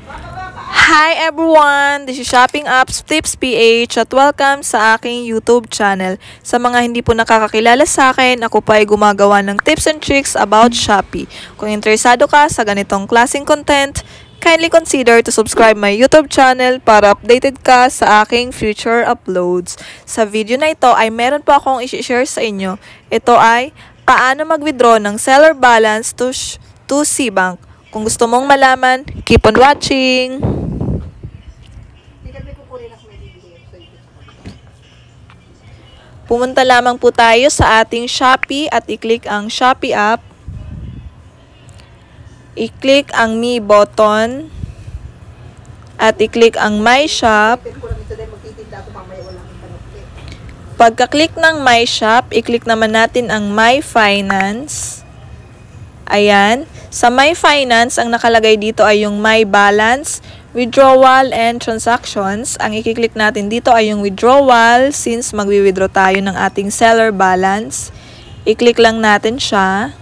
Hi everyone! This is Shopping Apps Tips PH at welcome sa aking YouTube channel. Sa mga hindi po nakakakilala sa akin, ako pa ay gumagawa ng tips and tricks about Shopee. Kung interesado ka sa ganitong klaseng content, kindly consider to subscribe my YouTube channel para updated ka sa aking future uploads. Sa video na ito ay meron po akong i-share sa inyo. Ito ay paano mag-withdraw ng seller balance to Cbank. Kung gusto mong malaman, keep on watching! Pumunta lamang po tayo sa ating Shopee at i-click ang Shopee app. I-click ang Me button. At i-click ang My Shop. Pagka-click ng My Shop, i-click naman natin ang My Finance. Ayan. Sa My Finance, ang nakalagay dito ay yung My Balance, Withdrawal, and Transactions. Ang i-click natin dito ay yung Withdrawal since magwi-withdraw tayo ng ating seller balance. I-click lang natin siya.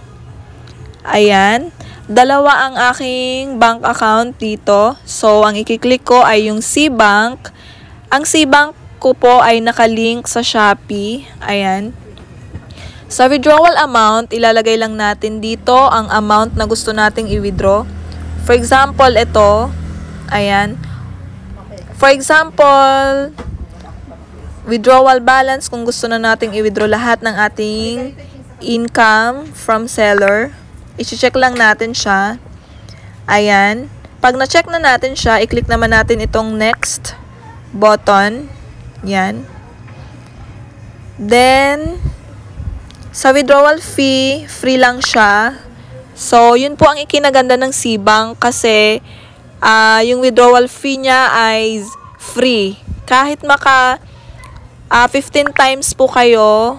Ayan. Dalawa ang aking bank account dito. So, ang i-click ko ay yung Cbank. Ang Cbank ko po ay nakalink sa Shopee. Ayan. Sa withdrawal amount, ilalagay lang natin dito ang amount na gusto nating i-withdraw. For example, ito. Ayan. For example, withdrawal balance kung gusto na nating i-withdraw lahat ng ating income from seller. I-check lang natin siya. Ayan. Pag na-check na natin siya, i-click naman natin itong next button. Yan. Then, sa withdrawal fee, free lang siya. So, yun po ang ikinaganda ng Cbank kasi yung withdrawal fee niya ay free. Kahit 15 times po kayo,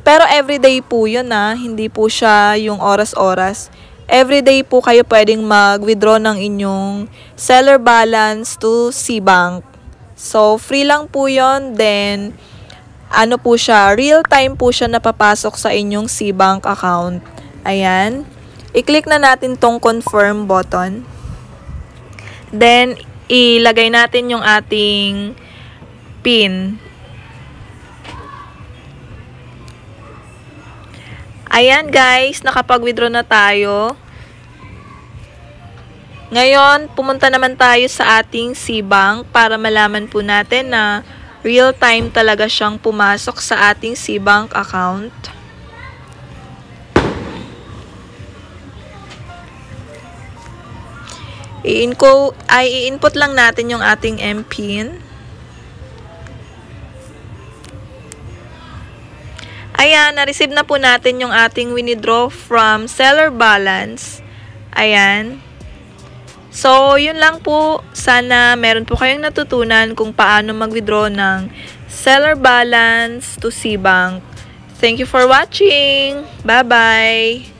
pero everyday po yun hindi po siya yung oras-oras. Everyday po kayo pwedeng mag-withdraw ng inyong seller balance to Cbank. So, free lang po yun. Then, ano po siya, real time po siya napapasok sa inyong Cbank account. Ayan. I-click na natin tong confirm button. Then, ilagay natin yung ating PIN. Ayan guys, nakapag-withdraw na tayo. Ngayon, pumunta naman tayo sa ating Cbank para malaman po natin na real time talaga siyang pumasok sa ating Cbank account. I-input lang natin yung ating MPIN. Ayan, na-receive na po natin yung ating withdraw from seller balance. Ayan. So, yun lang po. Sana meron po kayong natutunan kung paano mag-withdraw ng seller balance to Cbank. Thank you for watching. Bye-bye!